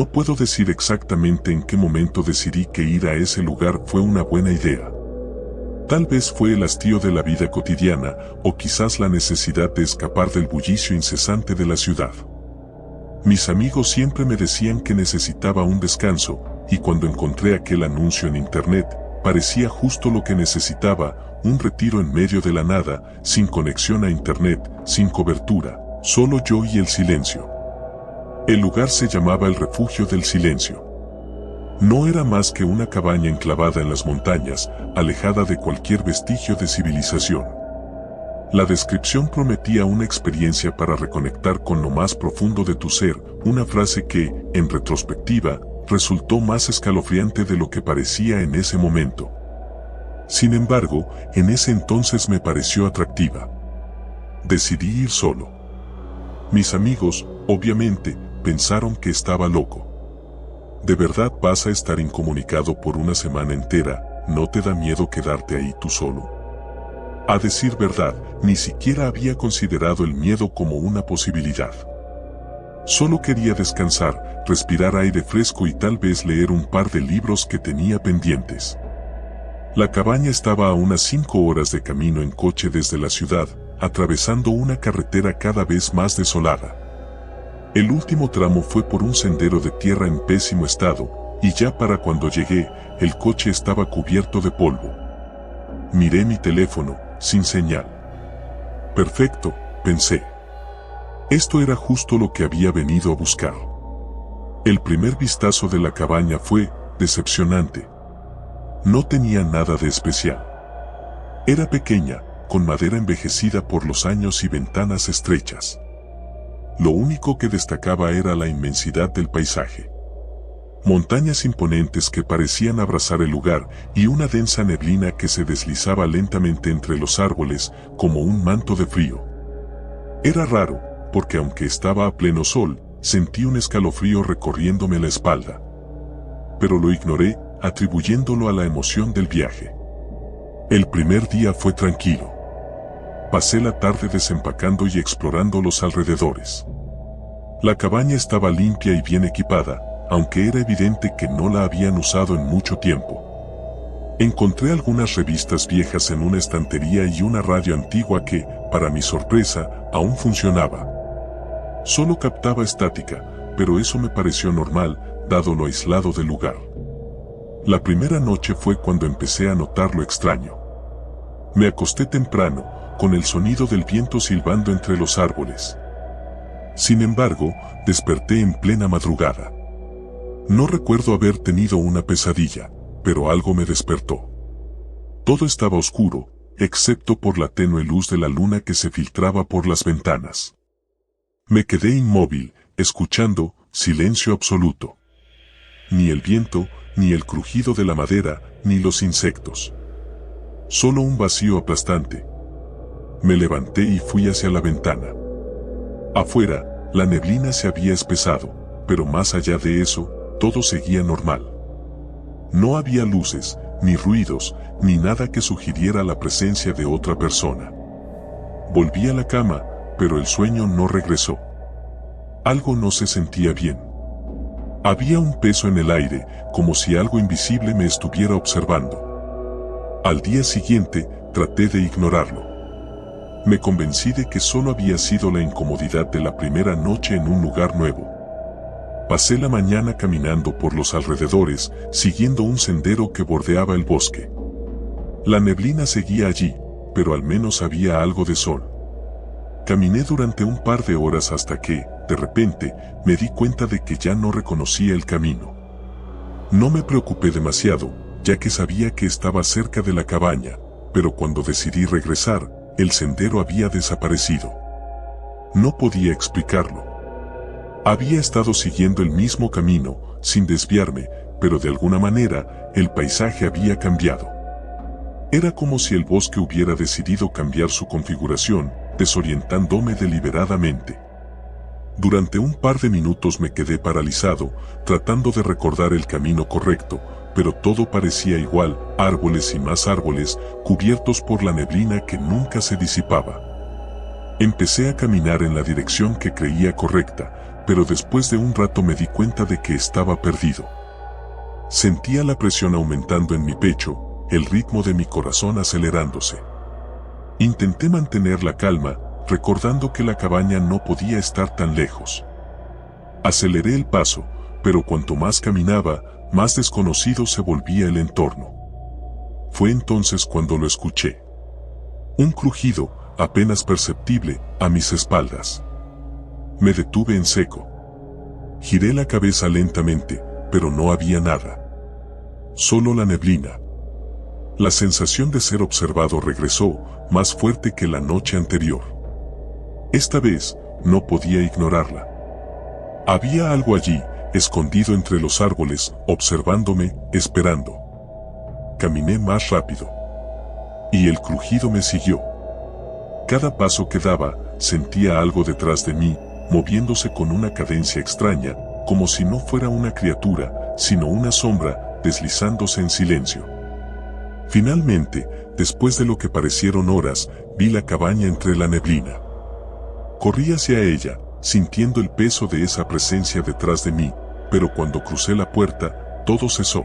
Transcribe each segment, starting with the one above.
No puedo decir exactamente en qué momento decidí que ir a ese lugar fue una buena idea. Tal vez fue el hastío de la vida cotidiana, o quizás la necesidad de escapar del bullicio incesante de la ciudad. Mis amigos siempre me decían que necesitaba un descanso, y cuando encontré aquel anuncio en internet, parecía justo lo que necesitaba, un retiro en medio de la nada, sin conexión a internet, sin cobertura, solo yo y el silencio. El lugar se llamaba el Refugio del Silencio. No era más que una cabaña enclavada en las montañas, alejada de cualquier vestigio de civilización. La descripción prometía una experiencia para reconectar con lo más profundo de tu ser, una frase que, en retrospectiva, resultó más escalofriante de lo que parecía en ese momento. Sin embargo, en ese entonces me pareció atractiva. Decidí ir solo. Mis amigos, obviamente, pensaron que estaba loco. ¿De verdad vas a estar incomunicado por una semana entera? ¿No te da miedo quedarte ahí tú solo? A decir verdad, ni siquiera había considerado el miedo como una posibilidad. Solo quería descansar, respirar aire fresco y tal vez leer un par de libros que tenía pendientes. La cabaña estaba a unas 5 horas de camino en coche desde la ciudad, atravesando una carretera cada vez más desolada. El último tramo fue por un sendero de tierra en pésimo estado, y ya para cuando llegué, el coche estaba cubierto de polvo. Miré mi teléfono, sin señal. Perfecto, pensé. Esto era justo lo que había venido a buscar. El primer vistazo de la cabaña fue decepcionante. No tenía nada de especial. Era pequeña, con madera envejecida por los años y ventanas estrechas. Lo único que destacaba era la inmensidad del paisaje. Montañas imponentes que parecían abrazar el lugar y una densa neblina que se deslizaba lentamente entre los árboles como un manto de frío. Era raro, porque aunque estaba a pleno sol, sentí un escalofrío recorriéndome la espalda. Pero lo ignoré, atribuyéndolo a la emoción del viaje. El primer día fue tranquilo. Pasé la tarde desempacando y explorando los alrededores. La cabaña estaba limpia y bien equipada, aunque era evidente que no la habían usado en mucho tiempo. Encontré algunas revistas viejas en una estantería y una radio antigua que, para mi sorpresa, aún funcionaba. Solo captaba estática, pero eso me pareció normal, dado lo aislado del lugar. La primera noche fue cuando empecé a notar lo extraño. Me acosté temprano, con el sonido del viento silbando entre los árboles. Sin embargo, desperté en plena madrugada. No recuerdo haber tenido una pesadilla, pero algo me despertó. Todo estaba oscuro, excepto por la tenue luz de la luna que se filtraba por las ventanas. Me quedé inmóvil, escuchando, silencio absoluto. Ni el viento, ni el crujido de la madera, ni los insectos. Solo un vacío aplastante. Me levanté y fui hacia la ventana. Afuera, la neblina se había espesado, pero más allá de eso, todo seguía normal. No había luces, ni ruidos, ni nada que sugiriera la presencia de otra persona. Volví a la cama, pero el sueño no regresó. Algo no se sentía bien. Había un peso en el aire, como si algo invisible me estuviera observando. Al día siguiente, traté de ignorarlo. Me convencí de que solo había sido la incomodidad de la primera noche en un lugar nuevo. Pasé la mañana caminando por los alrededores, siguiendo un sendero que bordeaba el bosque. La neblina seguía allí, pero al menos había algo de sol. Caminé durante un par de horas hasta que, de repente, me di cuenta de que ya no reconocía el camino. No me preocupé demasiado, ya que sabía que estaba cerca de la cabaña, pero cuando decidí regresar, el sendero había desaparecido. No podía explicarlo. Había estado siguiendo el mismo camino, sin desviarme, pero de alguna manera, el paisaje había cambiado. Era como si el bosque hubiera decidido cambiar su configuración, desorientándome deliberadamente. Durante un par de minutos me quedé paralizado, tratando de recordar el camino correcto, pero todo parecía igual, árboles y más árboles, cubiertos por la neblina que nunca se disipaba. Empecé a caminar en la dirección que creía correcta, pero después de un rato me di cuenta de que estaba perdido. Sentía la presión aumentando en mi pecho, el ritmo de mi corazón acelerándose. Intenté mantener la calma, recordando que la cabaña no podía estar tan lejos. Aceleré el paso, pero cuanto más caminaba, más desconocido se volvía el entorno. Fue entonces cuando lo escuché. Un crujido, apenas perceptible, a mis espaldas. Me detuve en seco. Giré la cabeza lentamente, pero no había nada. Solo la neblina. La sensación de ser observado regresó, más fuerte que la noche anterior. Esta vez, no podía ignorarla. Había algo allí, escondido entre los árboles, observándome, esperando. Caminé más rápido. Y el crujido me siguió. Cada paso que daba, sentía algo detrás de mí, moviéndose con una cadencia extraña, como si no fuera una criatura, sino una sombra, deslizándose en silencio. Finalmente, después de lo que parecieron horas, vi la cabaña entre la neblina. Corrí hacia ella, sintiendo el peso de esa presencia detrás de mí, pero cuando crucé la puerta, todo cesó.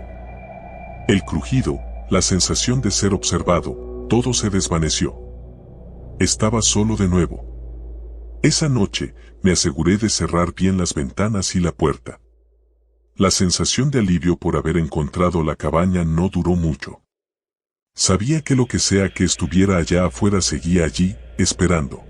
El crujido, la sensación de ser observado, todo se desvaneció. Estaba solo de nuevo. Esa noche, me aseguré de cerrar bien las ventanas y la puerta. La sensación de alivio por haber encontrado la cabaña no duró mucho. Sabía que lo que sea que estuviera allá afuera seguía allí, esperando.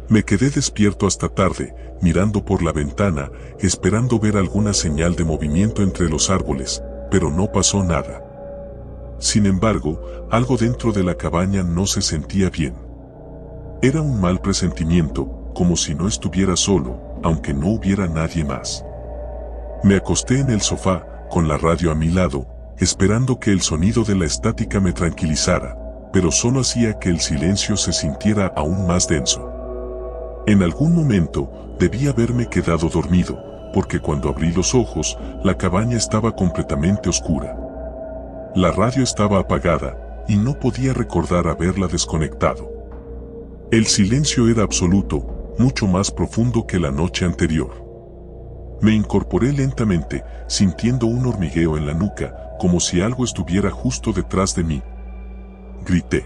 Me quedé despierto hasta tarde, mirando por la ventana, esperando ver alguna señal de movimiento entre los árboles, pero no pasó nada. Sin embargo, algo dentro de la cabaña no se sentía bien. Era un mal presentimiento, como si no estuviera solo, aunque no hubiera nadie más. Me acosté en el sofá, con la radio a mi lado, esperando que el sonido de la estática me tranquilizara, pero solo hacía que el silencio se sintiera aún más denso. En algún momento, debí haberme quedado dormido, porque cuando abrí los ojos, la cabaña estaba completamente oscura. La radio estaba apagada, y no podía recordar haberla desconectado. El silencio era absoluto, mucho más profundo que la noche anterior. Me incorporé lentamente, sintiendo un hormigueo en la nuca, como si algo estuviera justo detrás de mí. Grité.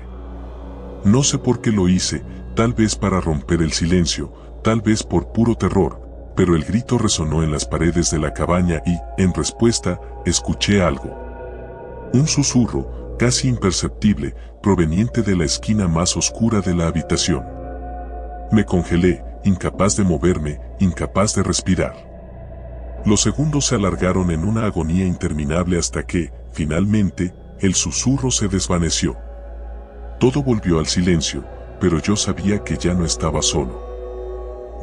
No sé por qué lo hice, tal vez para romper el silencio, tal vez por puro terror, pero el grito resonó en las paredes de la cabaña y, en respuesta, escuché algo. Un susurro, casi imperceptible, proveniente de la esquina más oscura de la habitación. Me congelé, incapaz de moverme, incapaz de respirar. Los segundos se alargaron en una agonía interminable hasta que, finalmente, el susurro se desvaneció. Todo volvió al silencio, pero yo sabía que ya no estaba solo.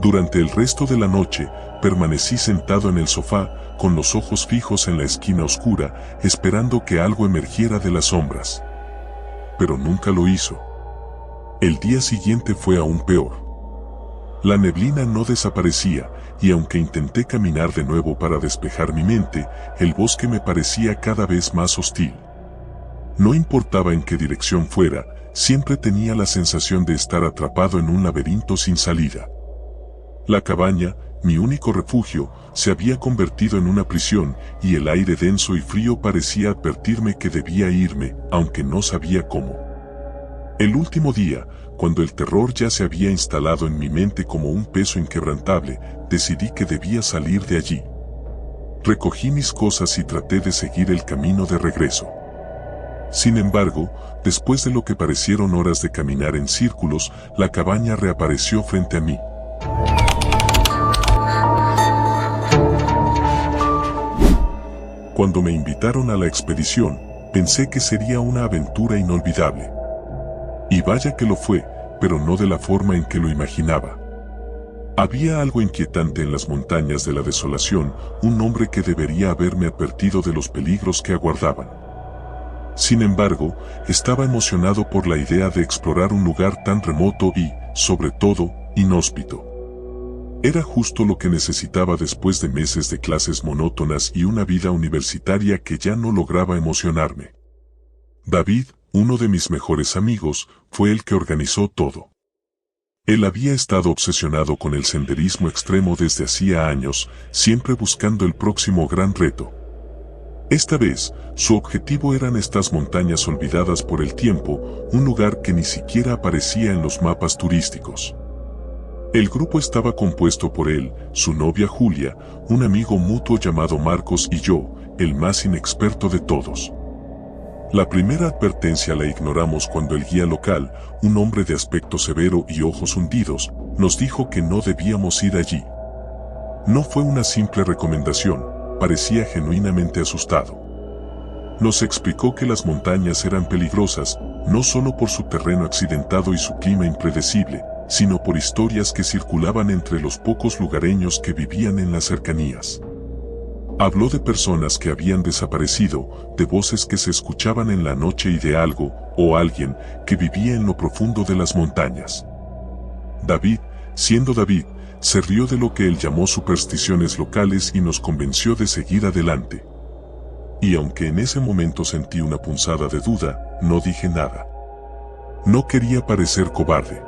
Durante el resto de la noche, permanecí sentado en el sofá, con los ojos fijos en la esquina oscura, esperando que algo emergiera de las sombras. Pero nunca lo hizo. El día siguiente fue aún peor. La neblina no desaparecía, y aunque intenté caminar de nuevo para despejar mi mente, el bosque me parecía cada vez más hostil. No importaba en qué dirección fuera, siempre tenía la sensación de estar atrapado en un laberinto sin salida. La cabaña, mi único refugio, se había convertido en una prisión, y el aire denso y frío parecía advertirme que debía irme, aunque no sabía cómo. El último día, cuando el terror ya se había instalado en mi mente como un peso inquebrantable, decidí que debía salir de allí. Recogí mis cosas y traté de seguir el camino de regreso. Sin embargo, después de lo que parecieron horas de caminar en círculos, la cabaña reapareció frente a mí. Cuando me invitaron a la expedición, pensé que sería una aventura inolvidable. Y vaya que lo fue, pero no de la forma en que lo imaginaba. Había algo inquietante en las montañas de la desolación, un hombre que debería haberme advertido de los peligros que aguardaban. Sin embargo, estaba emocionado por la idea de explorar un lugar tan remoto y, sobre todo, inhóspito. Era justo lo que necesitaba después de meses de clases monótonas y una vida universitaria que ya no lograba emocionarme. David, uno de mis mejores amigos, fue el que organizó todo. Él había estado obsesionado con el senderismo extremo desde hacía años, siempre buscando el próximo gran reto. Esta vez, su objetivo eran estas montañas olvidadas por el tiempo, un lugar que ni siquiera aparecía en los mapas turísticos. El grupo estaba compuesto por él, su novia Julia, un amigo mutuo llamado Marcos y yo, el más inexperto de todos. La primera advertencia la ignoramos cuando el guía local, un hombre de aspecto severo y ojos hundidos, nos dijo que no debíamos ir allí. No fue una simple recomendación, parecía genuinamente asustado. Nos explicó que las montañas eran peligrosas, no solo por su terreno accidentado y su clima impredecible, sino por historias que circulaban entre los pocos lugareños que vivían en las cercanías. Habló de personas que habían desaparecido, de voces que se escuchaban en la noche y de algo, o alguien, que vivía en lo profundo de las montañas. David, siendo David, se rió de lo que él llamó supersticiones locales y nos convenció de seguir adelante. Y aunque en ese momento sentí una punzada de duda, no dije nada. No quería parecer cobarde.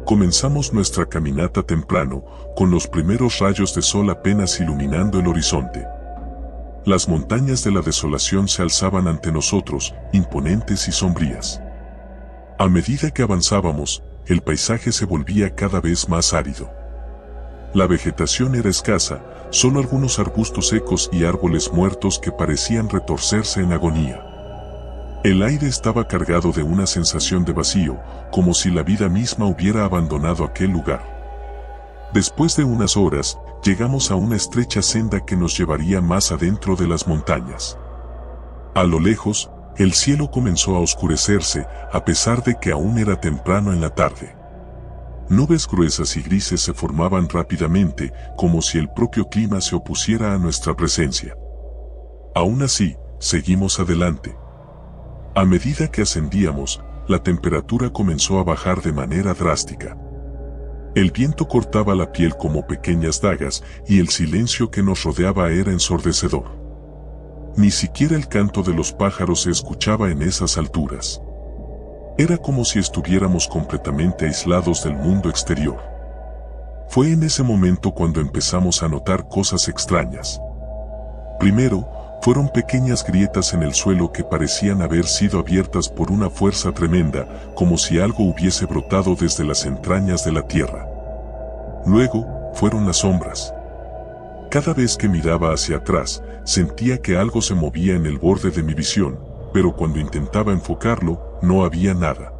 Comenzamos nuestra caminata temprano, con los primeros rayos de sol apenas iluminando el horizonte. Las montañas de la desolación se alzaban ante nosotros, imponentes y sombrías. A medida que avanzábamos, el paisaje se volvía cada vez más árido. La vegetación era escasa, solo algunos arbustos secos y árboles muertos que parecían retorcerse en agonía. El aire estaba cargado de una sensación de vacío, como si la vida misma hubiera abandonado aquel lugar. Después de unas horas, llegamos a una estrecha senda que nos llevaría más adentro de las montañas. A lo lejos, el cielo comenzó a oscurecerse, a pesar de que aún era temprano en la tarde. Nubes gruesas y grises se formaban rápidamente, como si el propio clima se opusiera a nuestra presencia. Aún así, seguimos adelante. A medida que ascendíamos, la temperatura comenzó a bajar de manera drástica. El viento cortaba la piel como pequeñas dagas y el silencio que nos rodeaba era ensordecedor. Ni siquiera el canto de los pájaros se escuchaba en esas alturas. Era como si estuviéramos completamente aislados del mundo exterior. Fue en ese momento cuando empezamos a notar cosas extrañas. Primero, fueron pequeñas grietas en el suelo que parecían haber sido abiertas por una fuerza tremenda, como si algo hubiese brotado desde las entrañas de la tierra. Luego, fueron las sombras. Cada vez que miraba hacia atrás, sentía que algo se movía en el borde de mi visión, pero cuando intentaba enfocarlo, no había nada.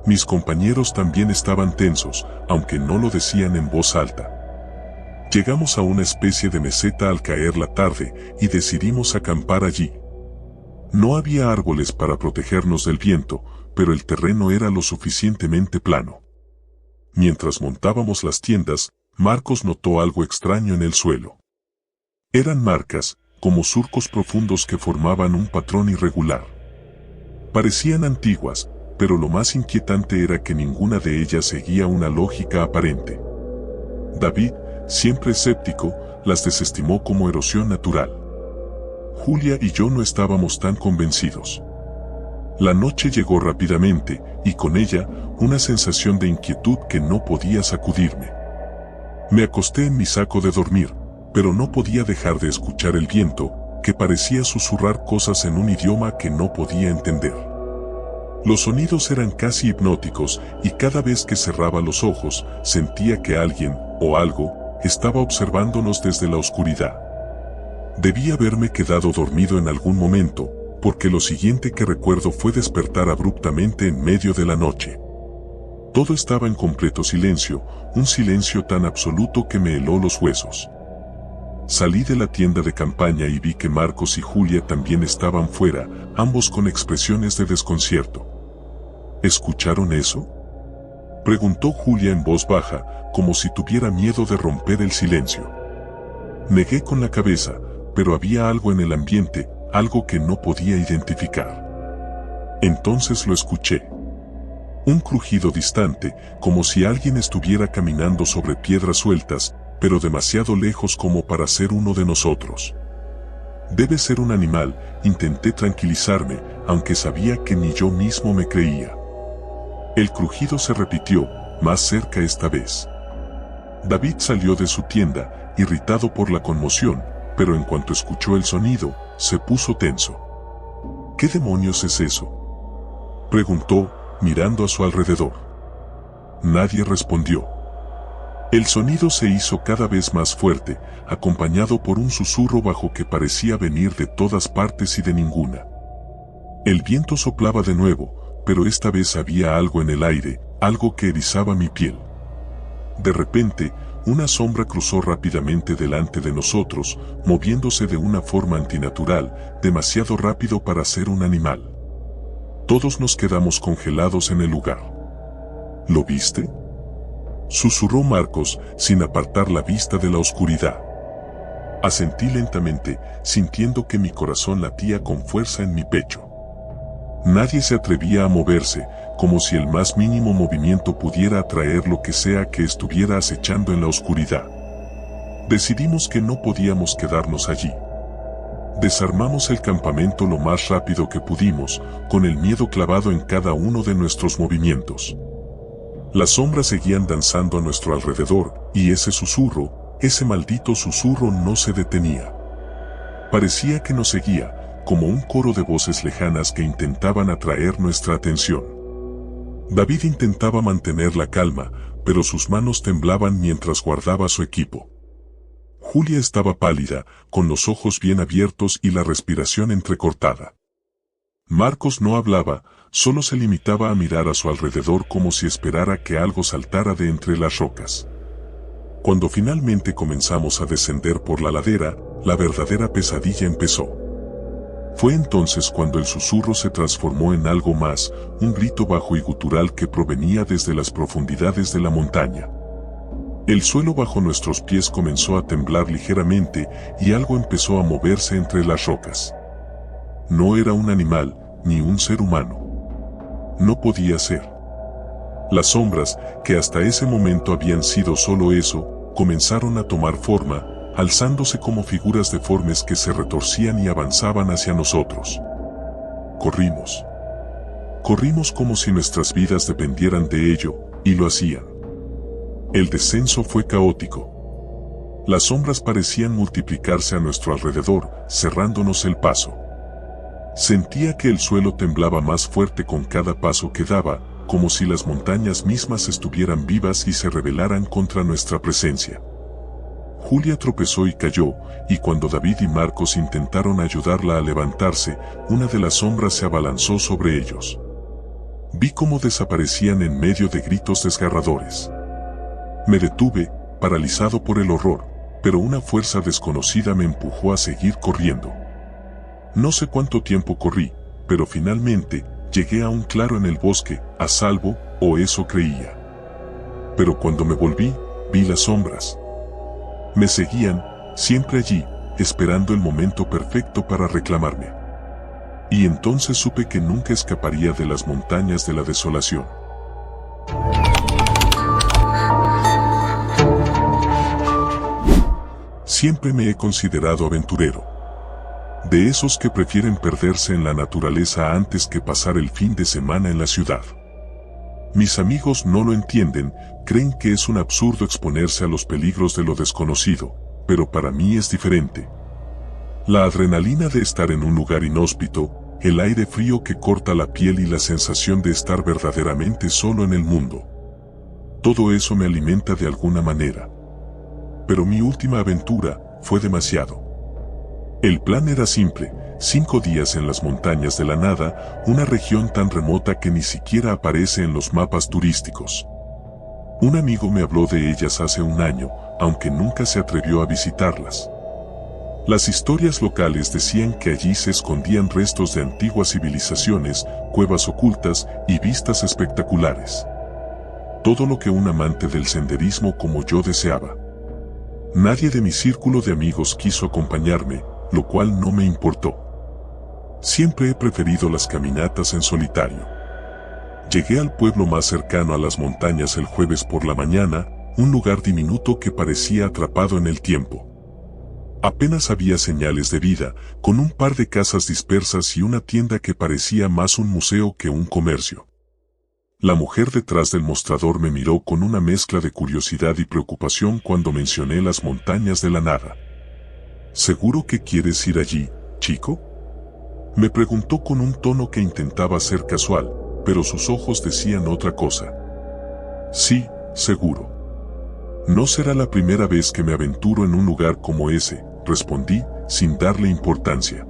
Mis compañeros también estaban tensos, aunque no lo decían en voz alta. Llegamos a una especie de meseta al caer la tarde y decidimos acampar allí. No había árboles para protegernos del viento, pero el terreno era lo suficientemente plano. Mientras montábamos las tiendas, Marcos notó algo extraño en el suelo. Eran marcas, como surcos profundos que formaban un patrón irregular. Parecían antiguas, pero lo más inquietante era que ninguna de ellas seguía una lógica aparente. David, siempre escéptico, las desestimó como erosión natural. Julia y yo no estábamos tan convencidos. La noche llegó rápidamente, y con ella, una sensación de inquietud que no podía sacudirme. Me acosté en mi saco de dormir, pero no podía dejar de escuchar el viento, que parecía susurrar cosas en un idioma que no podía entender. Los sonidos eran casi hipnóticos, y cada vez que cerraba los ojos, sentía que alguien, o algo, estaba observándonos desde la oscuridad. Debí haberme quedado dormido en algún momento, porque lo siguiente que recuerdo fue despertar abruptamente en medio de la noche. Todo estaba en completo silencio, un silencio tan absoluto que me heló los huesos. Salí de la tienda de campaña y vi que Marcos y Julia también estaban fuera, ambos con expresiones de desconcierto. ¿Escucharon eso?, preguntó Julia en voz baja, como si tuviera miedo de romper el silencio. Negué con la cabeza, pero había algo en el ambiente, algo que no podía identificar. Entonces lo escuché. Un crujido distante, como si alguien estuviera caminando sobre piedras sueltas, pero demasiado lejos como para ser uno de nosotros. Debe ser un animal, intenté tranquilizarme, aunque sabía que ni yo mismo me creía. El crujido se repitió, más cerca esta vez. David salió de su tienda, irritado por la conmoción, pero en cuanto escuchó el sonido, se puso tenso. ¿Qué demonios es eso?, preguntó, mirando a su alrededor. Nadie respondió. El sonido se hizo cada vez más fuerte, acompañado por un susurro bajo que parecía venir de todas partes y de ninguna. El viento soplaba de nuevo, pero esta vez había algo en el aire, algo que erizaba mi piel. De repente, una sombra cruzó rápidamente delante de nosotros, moviéndose de una forma antinatural, demasiado rápido para ser un animal. Todos nos quedamos congelados en el lugar. ¿Lo viste?, susurró Marcos, sin apartar la vista de la oscuridad. Asentí lentamente, sintiendo que mi corazón latía con fuerza en mi pecho. Nadie se atrevía a moverse, como si el más mínimo movimiento pudiera atraer lo que sea que estuviera acechando en la oscuridad. Decidimos que no podíamos quedarnos allí. Desarmamos el campamento lo más rápido que pudimos, con el miedo clavado en cada uno de nuestros movimientos. Las sombras seguían danzando a nuestro alrededor, y ese susurro, ese maldito susurro no se detenía. Parecía que nos seguía, como un coro de voces lejanas que intentaban atraer nuestra atención. David intentaba mantener la calma, pero sus manos temblaban mientras guardaba su equipo. Julia estaba pálida, con los ojos bien abiertos y la respiración entrecortada. Marcos no hablaba, solo se limitaba a mirar a su alrededor como si esperara que algo saltara de entre las rocas. Cuando finalmente comenzamos a descender por la ladera, la verdadera pesadilla empezó. Fue entonces cuando el susurro se transformó en algo más, un grito bajo y gutural que provenía desde las profundidades de la montaña. El suelo bajo nuestros pies comenzó a temblar ligeramente y algo empezó a moverse entre las rocas. No era un animal, ni un ser humano. No podía ser. Las sombras, que hasta ese momento habían sido solo eso, comenzaron a tomar forma, alzándose como figuras deformes que se retorcían y avanzaban hacia nosotros. Corrimos. Corrimos como si nuestras vidas dependieran de ello, y lo hacían. El descenso fue caótico. Las sombras parecían multiplicarse a nuestro alrededor, cerrándonos el paso. Sentía que el suelo temblaba más fuerte con cada paso que daba, como si las montañas mismas estuvieran vivas y se rebelaran contra nuestra presencia. Julia tropezó y cayó, y cuando David y Marcos intentaron ayudarla a levantarse, una de las sombras se abalanzó sobre ellos. Vi cómo desaparecían en medio de gritos desgarradores. Me detuve, paralizado por el horror, pero una fuerza desconocida me empujó a seguir corriendo. No sé cuánto tiempo corrí, pero finalmente llegué a un claro en el bosque, a salvo, o eso creía. Pero cuando me volví, vi las sombras. Me seguían, siempre allí, esperando el momento perfecto para reclamarme. Y entonces supe que nunca escaparía de las montañas de la desolación. Siempre me he considerado aventurero. De esos que prefieren perderse en la naturaleza antes que pasar el fin de semana en la ciudad. Mis amigos no lo entienden, creen que es un absurdo exponerse a los peligros de lo desconocido, pero para mí es diferente. La adrenalina de estar en un lugar inhóspito, el aire frío que corta la piel y la sensación de estar verdaderamente solo en el mundo. Todo eso me alimenta de alguna manera. Pero mi última aventura fue demasiado. El plan era simple: 5 días en las montañas de la nada, una región tan remota que ni siquiera aparece en los mapas turísticos. Un amigo me habló de ellas hace un año, aunque nunca se atrevió a visitarlas. Las historias locales decían que allí se escondían restos de antiguas civilizaciones, cuevas ocultas y vistas espectaculares. Todo lo que un amante del senderismo como yo deseaba. Nadie de mi círculo de amigos quiso acompañarme, lo cual no me importó. Siempre he preferido las caminatas en solitario. Llegué al pueblo más cercano a las montañas el jueves por la mañana, un lugar diminuto que parecía atrapado en el tiempo. Apenas había señales de vida, con un par de casas dispersas y una tienda que parecía más un museo que un comercio. La mujer detrás del mostrador me miró con una mezcla de curiosidad y preocupación cuando mencioné las montañas de la nada. ¿Seguro que quieres ir allí, chico? Me preguntó con un tono que intentaba ser casual, pero sus ojos decían otra cosa. Sí, seguro. No será la primera vez que me aventuro en un lugar como ese, respondí, sin darle importancia.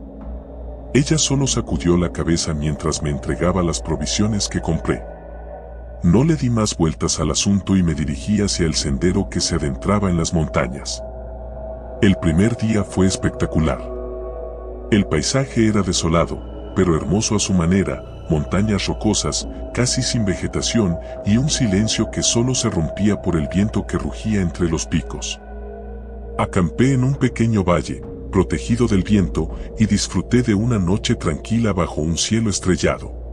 Ella solo sacudió la cabeza mientras me entregaba las provisiones que compré. No le di más vueltas al asunto y me dirigí hacia el sendero que se adentraba en las montañas. El primer día fue espectacular. El paisaje era desolado, pero hermoso a su manera, montañas rocosas, casi sin vegetación y un silencio que solo se rompía por el viento que rugía entre los picos. Acampé en un pequeño valle, protegido del viento, y disfruté de una noche tranquila bajo un cielo estrellado.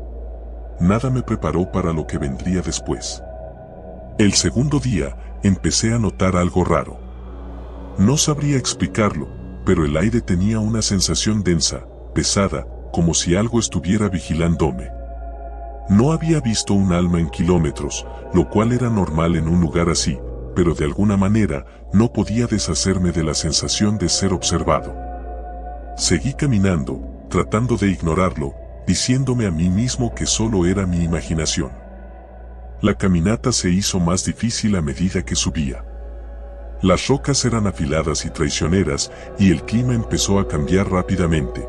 Nada me preparó para lo que vendría después. El segundo día, empecé a notar algo raro. No sabría explicarlo, pero el aire tenía una sensación densa, pesada, como si algo estuviera vigilándome. No había visto un alma en kilómetros, lo cual era normal en un lugar así, pero de alguna manera no podía deshacerme de la sensación de ser observado. Seguí caminando, tratando de ignorarlo, diciéndome a mí mismo que solo era mi imaginación. La caminata se hizo más difícil a medida que subía. Las rocas eran afiladas y traicioneras, y el clima empezó a cambiar rápidamente.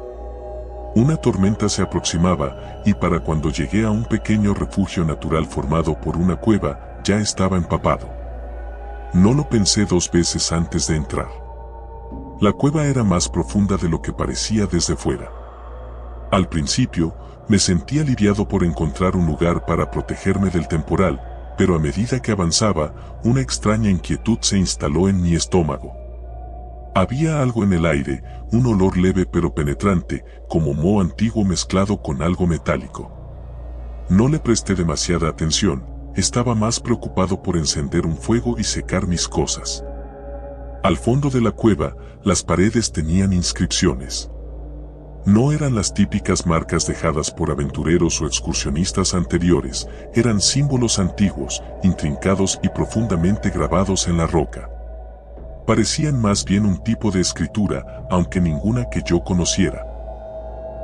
Una tormenta se aproximaba, y para cuando llegué a un pequeño refugio natural formado por una cueva, ya estaba empapado. No lo pensé dos veces antes de entrar. La cueva era más profunda de lo que parecía desde fuera. Al principio, me sentí aliviado por encontrar un lugar para protegerme del temporal, pero a medida que avanzaba, una extraña inquietud se instaló en mi estómago. Había algo en el aire, un olor leve pero penetrante, como moho antiguo mezclado con algo metálico. No le presté demasiada atención, estaba más preocupado por encender un fuego y secar mis cosas. Al fondo de la cueva, las paredes tenían inscripciones. No eran las típicas marcas dejadas por aventureros o excursionistas anteriores, eran símbolos antiguos, intrincados y profundamente grabados en la roca. Parecían más bien un tipo de escritura, aunque ninguna que yo conociera.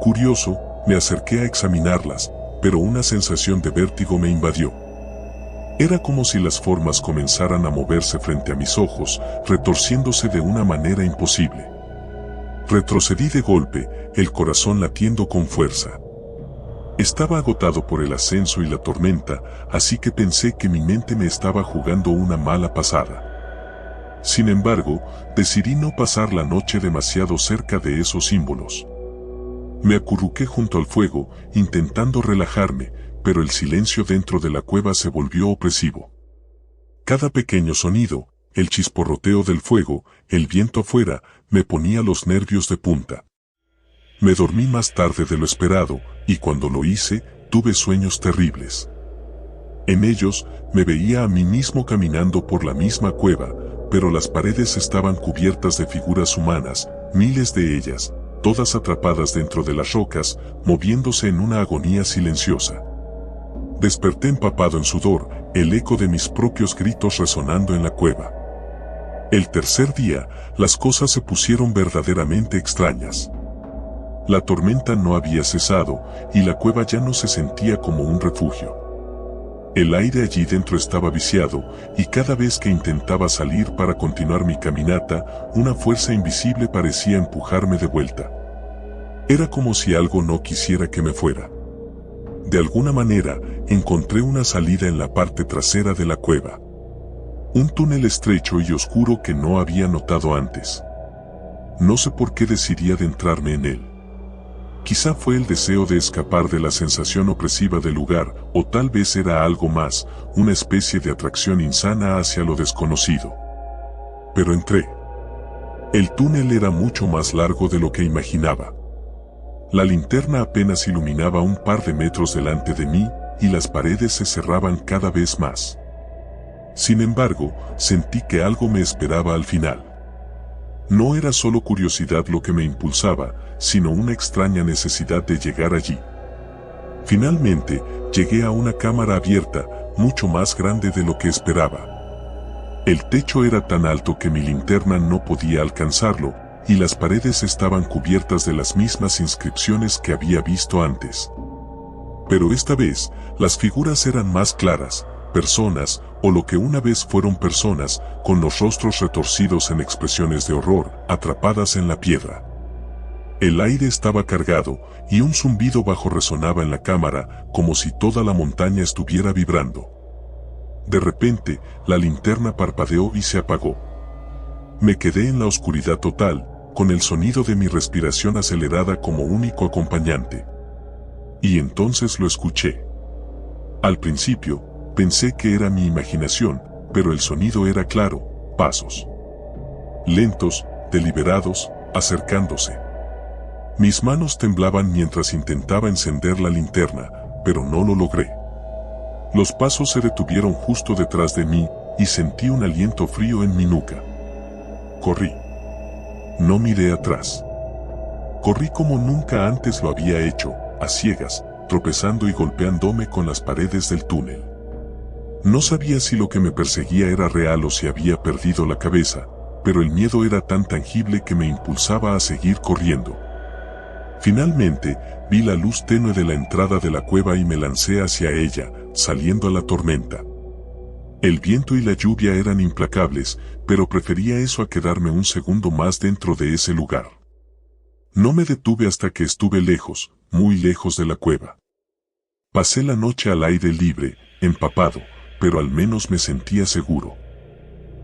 Curioso, me acerqué a examinarlas, pero una sensación de vértigo me invadió. Era como si las formas comenzaran a moverse frente a mis ojos, retorciéndose de una manera imposible. Retrocedí de golpe, el corazón latiendo con fuerza. Estaba agotado por el ascenso y la tormenta, así que pensé que mi mente me estaba jugando una mala pasada. Sin embargo, decidí no pasar la noche demasiado cerca de esos símbolos. Me acurruqué junto al fuego, intentando relajarme, pero el silencio dentro de la cueva se volvió opresivo. Cada pequeño sonido, el chisporroteo del fuego, el viento afuera, me ponía los nervios de punta. Me dormí más tarde de lo esperado, y cuando lo hice, tuve sueños terribles. En ellos, me veía a mí mismo caminando por la misma cueva, pero las paredes estaban cubiertas de figuras humanas, miles de ellas, todas atrapadas dentro de las rocas, moviéndose en una agonía silenciosa. Desperté empapado en sudor, el eco de mis propios gritos resonando en la cueva. El tercer día, las cosas se pusieron verdaderamente extrañas. La tormenta no había cesado, y la cueva ya no se sentía como un refugio. El aire allí dentro estaba viciado, y cada vez que intentaba salir para continuar mi caminata, una fuerza invisible parecía empujarme de vuelta. Era como si algo no quisiera que me fuera. De alguna manera, encontré una salida en la parte trasera de la cueva. Un túnel estrecho y oscuro que no había notado antes. No sé por qué decidí adentrarme en él. Quizá fue el deseo de escapar de la sensación opresiva del lugar, o tal vez era algo más, una especie de atracción insana hacia lo desconocido. Pero entré. El túnel era mucho más largo de lo que imaginaba. La linterna apenas iluminaba un par de metros delante de mí, y las paredes se cerraban cada vez más. Sin embargo, sentí que algo me esperaba al final. No era solo curiosidad lo que me impulsaba, sino una extraña necesidad de llegar allí. Finalmente, llegué a una cámara abierta, mucho más grande de lo que esperaba. El techo era tan alto que mi linterna no podía alcanzarlo, y las paredes estaban cubiertas de las mismas inscripciones que había visto antes. Pero esta vez, las figuras eran más claras, personas, o lo que una vez fueron personas, con los rostros retorcidos en expresiones de horror, atrapadas en la piedra. El aire estaba cargado, y un zumbido bajo resonaba en la cámara, como si toda la montaña estuviera vibrando. De repente, la linterna parpadeó y se apagó. Me quedé en la oscuridad total, con el sonido de mi respiración acelerada como único acompañante. Y entonces lo escuché. Al principio, pensé que era mi imaginación, pero el sonido era claro, pasos. Lentos, deliberados, acercándose. Mis manos temblaban mientras intentaba encender la linterna, pero no lo logré. Los pasos se detuvieron justo detrás de mí, y sentí un aliento frío en mi nuca. Corrí. No miré atrás. Corrí como nunca antes lo había hecho, a ciegas, tropezando y golpeándome con las paredes del túnel. No sabía si lo que me perseguía era real o si había perdido la cabeza, pero el miedo era tan tangible que me impulsaba a seguir corriendo. Finalmente, vi la luz tenue de la entrada de la cueva y me lancé hacia ella, saliendo a la tormenta. El viento y la lluvia eran implacables, pero prefería eso a quedarme un segundo más dentro de ese lugar. No me detuve hasta que estuve lejos, muy lejos de la cueva. Pasé la noche al aire libre, empapado, pero al menos me sentía seguro.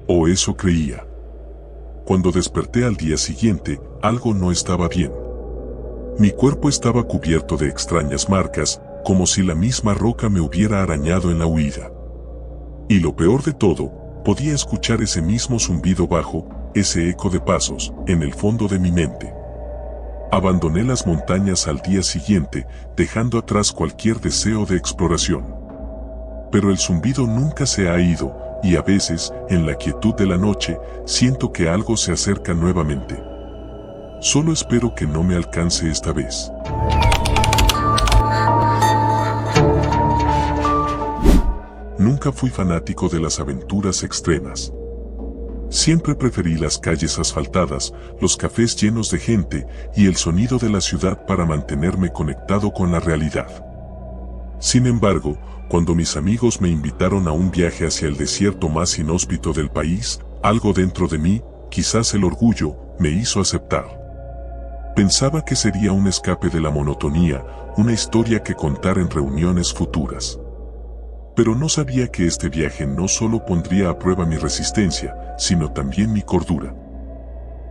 O eso creía. Cuando desperté al día siguiente, algo no estaba bien. Mi cuerpo estaba cubierto de extrañas marcas, como si la misma roca me hubiera arañado en la huida. Y lo peor de todo, podía escuchar ese mismo zumbido bajo, ese eco de pasos, en el fondo de mi mente. Abandoné las montañas al día siguiente, dejando atrás cualquier deseo de exploración. Pero el zumbido nunca se ha ido, y a veces, en la quietud de la noche, siento que algo se acerca nuevamente. Solo espero que no me alcance esta vez. Nunca fui fanático de las aventuras extremas. Siempre preferí las calles asfaltadas, los cafés llenos de gente y el sonido de la ciudad para mantenerme conectado con la realidad. Sin embargo, cuando mis amigos me invitaron a un viaje hacia el desierto más inhóspito del país, algo dentro de mí, quizás el orgullo, me hizo aceptar. Pensaba que sería un escape de la monotonía, una historia que contar en reuniones futuras. Pero no sabía que este viaje no solo pondría a prueba mi resistencia, sino también mi cordura.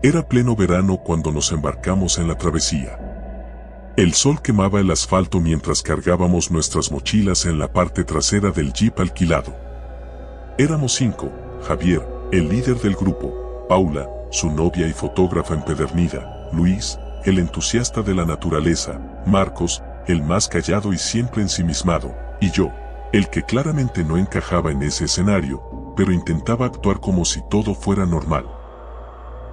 Era pleno verano cuando nos embarcamos en la travesía. El sol quemaba el asfalto mientras cargábamos nuestras mochilas en la parte trasera del jeep alquilado. Éramos 5, Javier, el líder del grupo, Paula, su novia y fotógrafa empedernida, Luis, el entusiasta de la naturaleza, Marcos, el más callado y siempre ensimismado, y yo, el que claramente no encajaba en ese escenario, pero intentaba actuar como si todo fuera normal.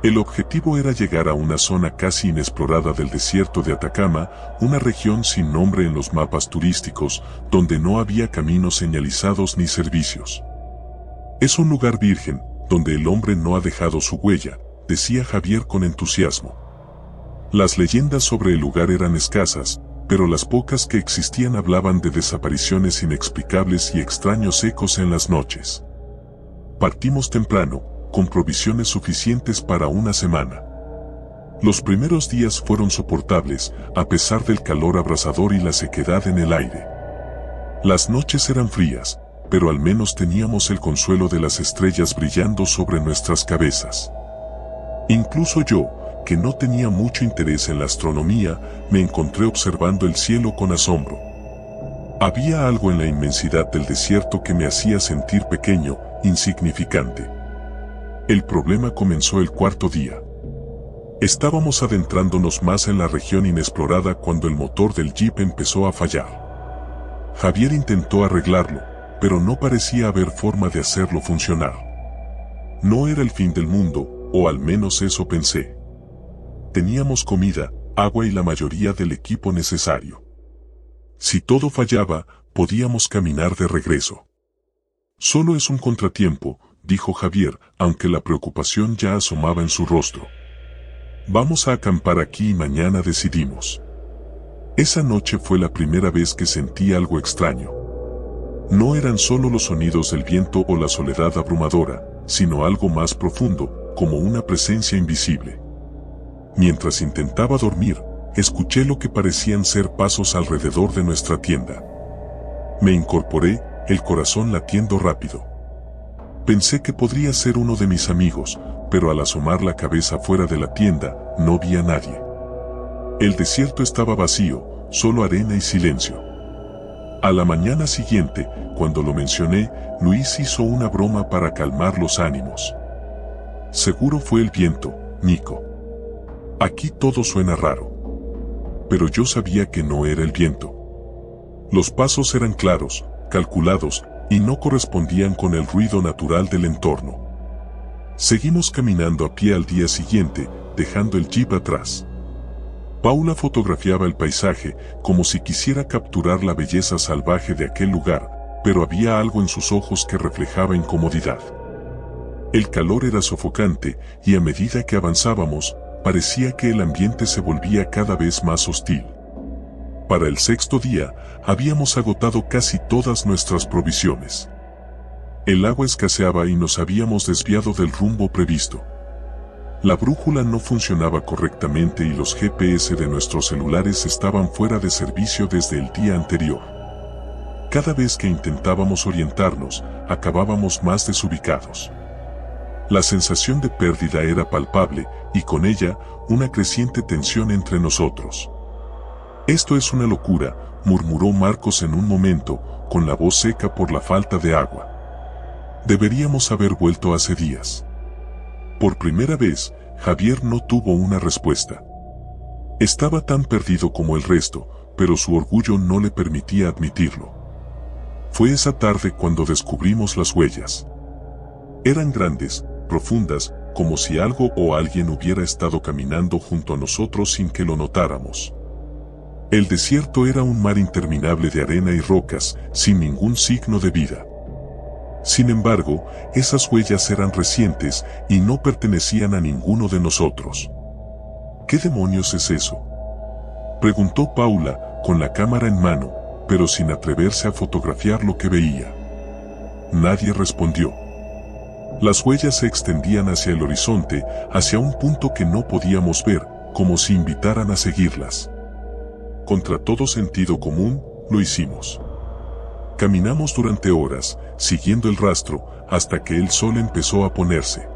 El objetivo era llegar a una zona casi inexplorada del desierto de Atacama, una región sin nombre en los mapas turísticos, donde no había caminos señalizados ni servicios. Es un lugar virgen, donde el hombre no ha dejado su huella, decía Javier con entusiasmo. Las leyendas sobre el lugar eran escasas, pero las pocas que existían hablaban de desapariciones inexplicables y extraños ecos en las noches. Partimos temprano, con provisiones suficientes para una semana. Los primeros días fueron soportables, a pesar del calor abrasador y la sequedad en el aire. Las noches eran frías, pero al menos teníamos el consuelo de las estrellas brillando sobre nuestras cabezas. Incluso yo, que no tenía mucho interés en la astronomía, me encontré observando el cielo con asombro. Había algo en la inmensidad del desierto que me hacía sentir pequeño, insignificante. El problema comenzó el cuarto día. Estábamos adentrándonos más en la región inexplorada cuando el motor del jeep empezó a fallar. Javier intentó arreglarlo, pero no parecía haber forma de hacerlo funcionar. No era el fin del mundo, o al menos eso pensé. Teníamos comida, agua y la mayoría del equipo necesario. Si todo fallaba, podíamos caminar de regreso. Solo es un contratiempo, dijo Javier, aunque la preocupación ya asomaba en su rostro. Vamos a acampar aquí y mañana decidimos. Esa noche fue la primera vez que sentí algo extraño. No eran solo los sonidos del viento o la soledad abrumadora, sino algo más profundo, como una presencia invisible. Mientras intentaba dormir, escuché lo que parecían ser pasos alrededor de nuestra tienda. Me incorporé, el corazón latiendo rápido. Pensé que podría ser uno de mis amigos, pero al asomar la cabeza fuera de la tienda, no vi a nadie. El desierto estaba vacío, solo arena y silencio. A la mañana siguiente, cuando lo mencioné, Luis hizo una broma para calmar los ánimos. Seguro fue el viento, Nico. Aquí todo suena raro. Pero yo sabía que no era el viento. Los pasos eran claros, calculados, y no correspondían con el ruido natural del entorno. Seguimos caminando a pie al día siguiente, dejando el jeep atrás. Paula fotografiaba el paisaje, como si quisiera capturar la belleza salvaje de aquel lugar, pero había algo en sus ojos que reflejaba incomodidad. El calor era sofocante, y a medida que avanzábamos, parecía que el ambiente se volvía cada vez más hostil. Para el sexto día, habíamos agotado casi todas nuestras provisiones. El agua escaseaba y nos habíamos desviado del rumbo previsto. La brújula no funcionaba correctamente y los GPS de nuestros celulares estaban fuera de servicio desde el día anterior. Cada vez que intentábamos orientarnos, acabábamos más desubicados. La sensación de pérdida era palpable, y con ella, una creciente tensión entre nosotros. «Esto es una locura», murmuró Marcos en un momento, con la voz seca por la falta de agua. «Deberíamos haber vuelto hace días». Por primera vez, Javier no tuvo una respuesta. Estaba tan perdido como el resto, pero su orgullo no le permitía admitirlo. Fue esa tarde cuando descubrimos las huellas. Eran grandes, profundas, como si algo o alguien hubiera estado caminando junto a nosotros sin que lo notáramos. El desierto era un mar interminable de arena y rocas, sin ningún signo de vida. Sin embargo, esas huellas eran recientes y no pertenecían a ninguno de nosotros. ¿Qué demonios es eso?, preguntó Paula, con la cámara en mano, pero sin atreverse a fotografiar lo que veía. Nadie respondió. Las huellas se extendían hacia el horizonte, hacia un punto que no podíamos ver, como si invitaran a seguirlas. Contra todo sentido común, lo hicimos. Caminamos durante horas, siguiendo el rastro, hasta que el sol empezó a ponerse.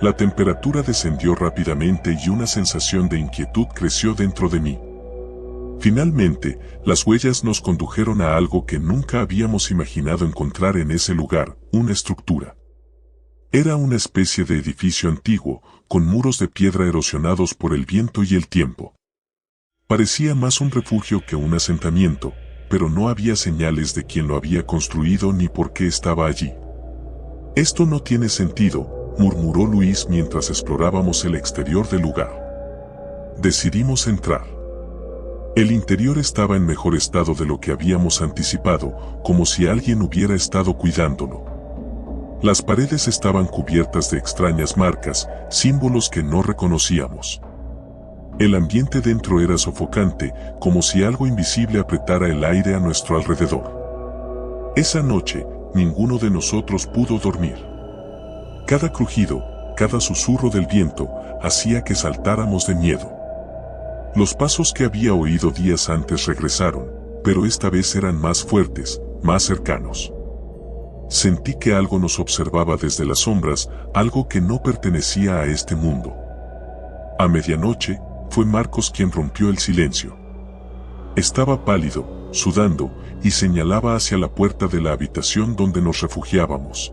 La temperatura descendió rápidamente y una sensación de inquietud creció dentro de mí. Finalmente, las huellas nos condujeron a algo que nunca habíamos imaginado encontrar en ese lugar, una estructura. Era una especie de edificio antiguo, con muros de piedra erosionados por el viento y el tiempo. Parecía más un refugio que un asentamiento, pero no había señales de quién lo había construido ni por qué estaba allí. «Esto no tiene sentido», murmuró Luis mientras explorábamos el exterior del lugar. Decidimos entrar. El interior estaba en mejor estado de lo que habíamos anticipado, como si alguien hubiera estado cuidándolo. Las paredes estaban cubiertas de extrañas marcas, símbolos que no reconocíamos. El ambiente dentro era sofocante, como si algo invisible apretara el aire a nuestro alrededor. Esa noche, ninguno de nosotros pudo dormir. Cada crujido, cada susurro del viento, hacía que saltáramos de miedo. Los pasos que había oído días antes regresaron, pero esta vez eran más fuertes, más cercanos. Sentí que algo nos observaba desde las sombras, algo que no pertenecía a este mundo. A medianoche, fue Marcos quien rompió el silencio. Estaba pálido, sudando, y señalaba hacia la puerta de la habitación donde nos refugiábamos.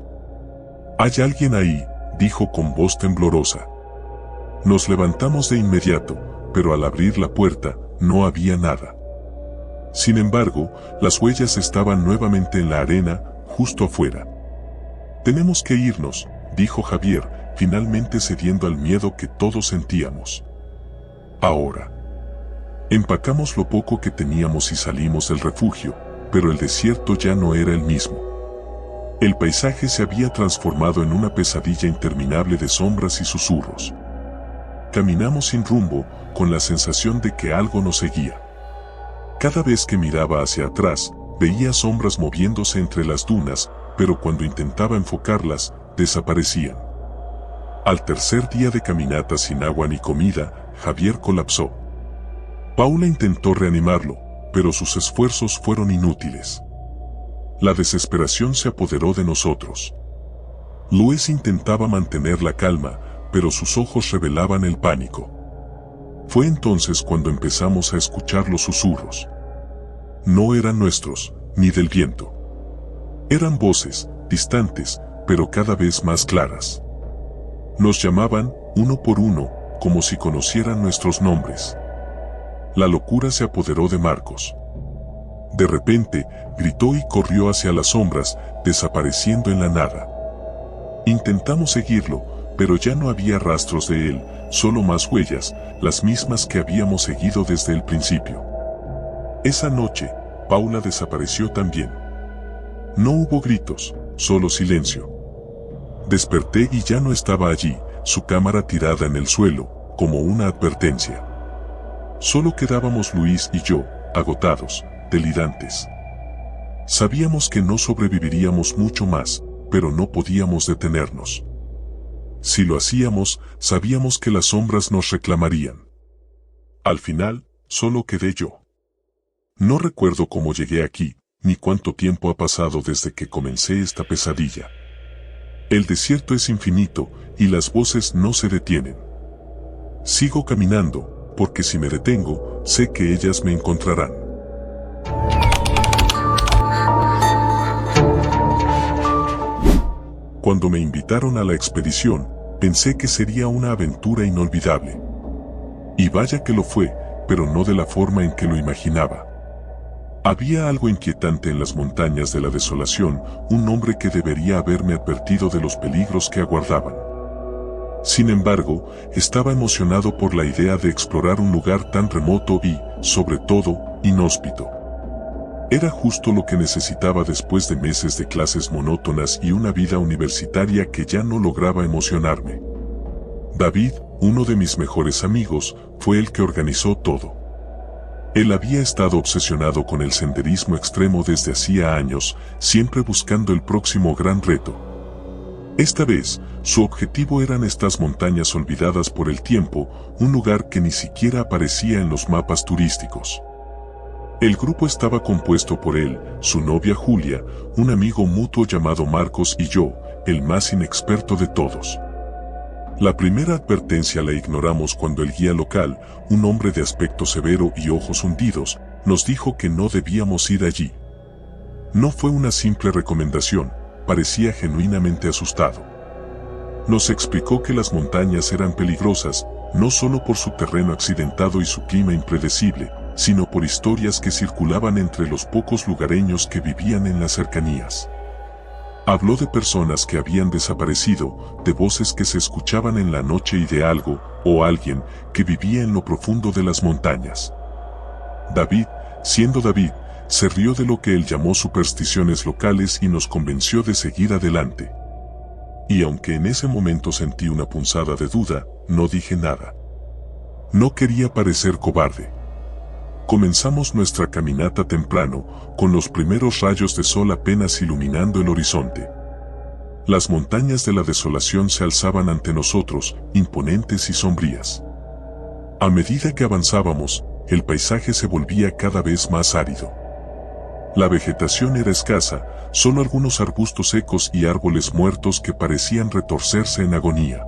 «Hay alguien ahí», dijo con voz temblorosa. Nos levantamos de inmediato, pero al abrir la puerta, no había nada. Sin embargo, las huellas estaban nuevamente en la arena, justo afuera. «Tenemos que irnos», dijo Javier, finalmente cediendo al miedo que todos sentíamos. «Ahora». Empacamos lo poco que teníamos y salimos del refugio, pero el desierto ya no era el mismo. El paisaje se había transformado en una pesadilla interminable de sombras y susurros. Caminamos sin rumbo, con la sensación de que algo nos seguía. Cada vez que miraba hacia atrás, veía sombras moviéndose entre las dunas, pero cuando intentaba enfocarlas, desaparecían. Al tercer día de caminata sin agua ni comida, Javier colapsó. Paula intentó reanimarlo, pero sus esfuerzos fueron inútiles. La desesperación se apoderó de nosotros. Luis intentaba mantener la calma, pero sus ojos revelaban el pánico. Fue entonces cuando empezamos a escuchar los susurros. No eran nuestros, ni del viento. Eran voces, distantes, pero cada vez más claras. Nos llamaban, uno por uno, como si conocieran nuestros nombres. La locura se apoderó de Marcos. De repente, gritó y corrió hacia las sombras, desapareciendo en la nada. Intentamos seguirlo, pero ya no había rastros de él, solo más huellas, las mismas que habíamos seguido desde el principio. Esa noche, Paula desapareció también. No hubo gritos, solo silencio. Desperté y ya no estaba allí, su cámara tirada en el suelo, como una advertencia. Solo quedábamos Luis y yo, agotados, delirantes. Sabíamos que no sobreviviríamos mucho más, pero no podíamos detenernos. Si lo hacíamos, sabíamos que las sombras nos reclamarían. Al final, solo quedé yo. No recuerdo cómo llegué aquí, ni cuánto tiempo ha pasado desde que comencé esta pesadilla. El desierto es infinito, y las voces no se detienen. Sigo caminando, porque si me detengo, sé que ellas me encontrarán. Cuando me invitaron a la expedición, pensé que sería una aventura inolvidable. Y vaya que lo fue, pero no de la forma en que lo imaginaba. Había algo inquietante en las montañas de la desolación, un hombre que debería haberme advertido de los peligros que aguardaban. Sin embargo, estaba emocionado por la idea de explorar un lugar tan remoto y, sobre todo, inhóspito. Era justo lo que necesitaba después de meses de clases monótonas y una vida universitaria que ya no lograba emocionarme. David, uno de mis mejores amigos, fue el que organizó todo. Él había estado obsesionado con el senderismo extremo desde hacía años, siempre buscando el próximo gran reto. Esta vez, su objetivo eran estas montañas olvidadas por el tiempo, un lugar que ni siquiera aparecía en los mapas turísticos. El grupo estaba compuesto por él, su novia Julia, un amigo mutuo llamado Marcos y yo, el más inexperto de todos. La primera advertencia la ignoramos cuando el guía local, un hombre de aspecto severo y ojos hundidos, nos dijo que no debíamos ir allí. No fue una simple recomendación, parecía genuinamente asustado. Nos explicó que las montañas eran peligrosas, no solo por su terreno accidentado y su clima impredecible, sino por historias que circulaban entre los pocos lugareños que vivían en las cercanías. Habló de personas que habían desaparecido, de voces que se escuchaban en la noche y de algo, o alguien, que vivía en lo profundo de las montañas. David, siendo David, se rió de lo que él llamó supersticiones locales y nos convenció de seguir adelante. Y aunque en ese momento sentí una punzada de duda, no dije nada. No quería parecer cobarde. Comenzamos nuestra caminata temprano, con los primeros rayos de sol apenas iluminando el horizonte. Las montañas de la desolación se alzaban ante nosotros, imponentes y sombrías. A medida que avanzábamos, el paisaje se volvía cada vez más árido. La vegetación era escasa, solo algunos arbustos secos y árboles muertos que parecían retorcerse en agonía.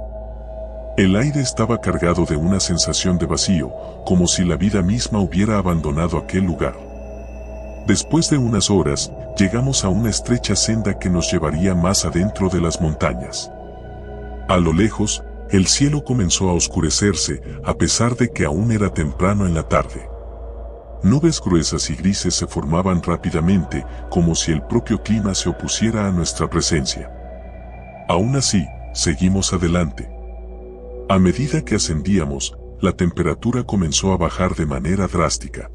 El aire estaba cargado de una sensación de vacío, como si la vida misma hubiera abandonado aquel lugar. Después de unas horas, llegamos a una estrecha senda que nos llevaría más adentro de las montañas. A lo lejos, el cielo comenzó a oscurecerse, a pesar de que aún era temprano en la tarde. Nubes gruesas y grises se formaban rápidamente, como si el propio clima se opusiera a nuestra presencia. Aún así, seguimos adelante. A medida que ascendíamos, la temperatura comenzó a bajar de manera drástica.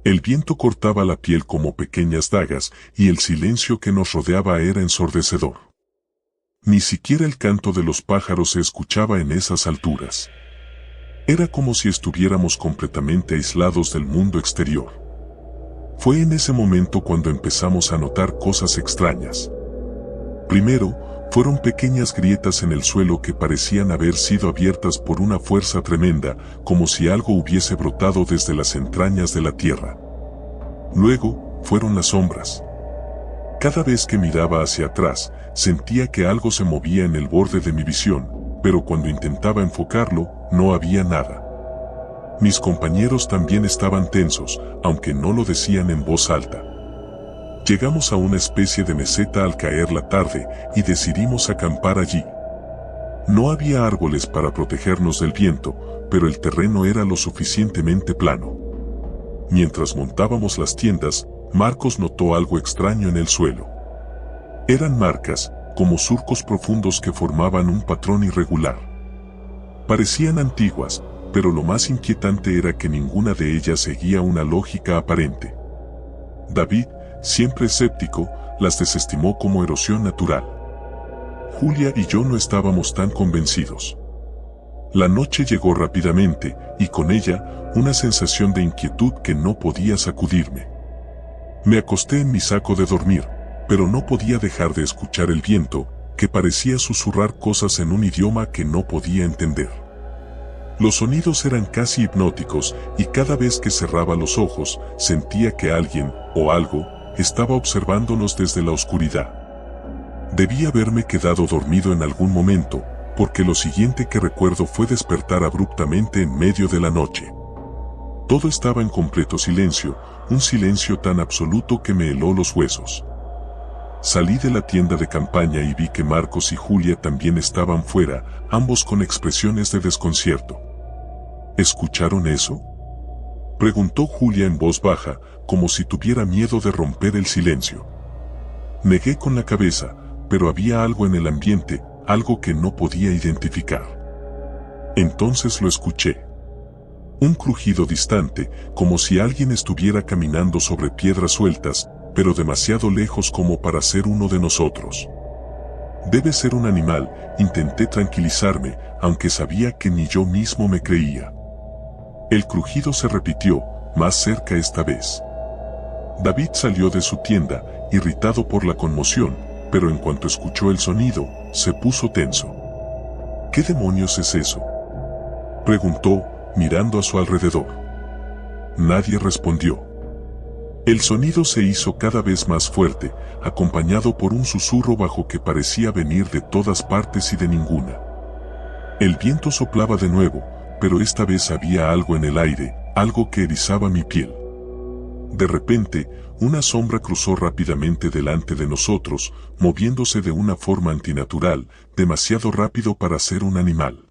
El viento cortaba la piel como pequeñas dagas y el silencio que nos rodeaba era ensordecedor. Ni siquiera el canto de los pájaros se escuchaba en esas alturas. Era como si estuviéramos completamente aislados del mundo exterior. Fue en ese momento cuando empezamos a notar cosas extrañas. Primero, fueron pequeñas grietas en el suelo que parecían haber sido abiertas por una fuerza tremenda, como si algo hubiese brotado desde las entrañas de la tierra. Luego, fueron las sombras. Cada vez que miraba hacia atrás, sentía que algo se movía en el borde de mi visión, pero cuando intentaba enfocarlo, no había nada. Mis compañeros también estaban tensos, aunque no lo decían en voz alta. Llegamos a una especie de meseta al caer la tarde y decidimos acampar allí. No había árboles para protegernos del viento, pero el terreno era lo suficientemente plano. Mientras montábamos las tiendas, Marcos notó algo extraño en el suelo. Eran marcas, como surcos profundos que formaban un patrón irregular. Parecían antiguas, pero lo más inquietante era que ninguna de ellas seguía una lógica aparente. David, siempre escéptico, las desestimó como erosión natural. Julia y yo no estábamos tan convencidos. La noche llegó rápidamente, y con ella, una sensación de inquietud que no podía sacudirme. Me acosté en mi saco de dormir, pero no podía dejar de escuchar el viento, que parecía susurrar cosas en un idioma que no podía entender. Los sonidos eran casi hipnóticos, y cada vez que cerraba los ojos, sentía que alguien, o algo, estaba observándonos desde la oscuridad. Debí haberme quedado dormido en algún momento, porque lo siguiente que recuerdo fue despertar abruptamente en medio de la noche. Todo estaba en completo silencio, un silencio tan absoluto que me heló los huesos. Salí de la tienda de campaña y vi que Marcos y Julia también estaban fuera, ambos con expresiones de desconcierto. ¿Escucharon eso?, preguntó Julia en voz baja, como si tuviera miedo de romper el silencio. Negué con la cabeza, pero había algo en el ambiente, algo que no podía identificar. Entonces lo escuché. Un crujido distante, como si alguien estuviera caminando sobre piedras sueltas, pero demasiado lejos como para ser uno de nosotros. Debe ser un animal, intenté tranquilizarme, aunque sabía que ni yo mismo me creía. El crujido se repitió, más cerca esta vez. David salió de su tienda, irritado por la conmoción, pero en cuanto escuchó el sonido, se puso tenso. ¿Qué demonios es eso?, preguntó, mirando a su alrededor. Nadie respondió. El sonido se hizo cada vez más fuerte, acompañado por un susurro bajo que parecía venir de todas partes y de ninguna. El viento soplaba de nuevo, pero esta vez había algo en el aire, algo que erizaba mi piel. De repente, una sombra cruzó rápidamente delante de nosotros, moviéndose de una forma antinatural, demasiado rápido para ser un animal.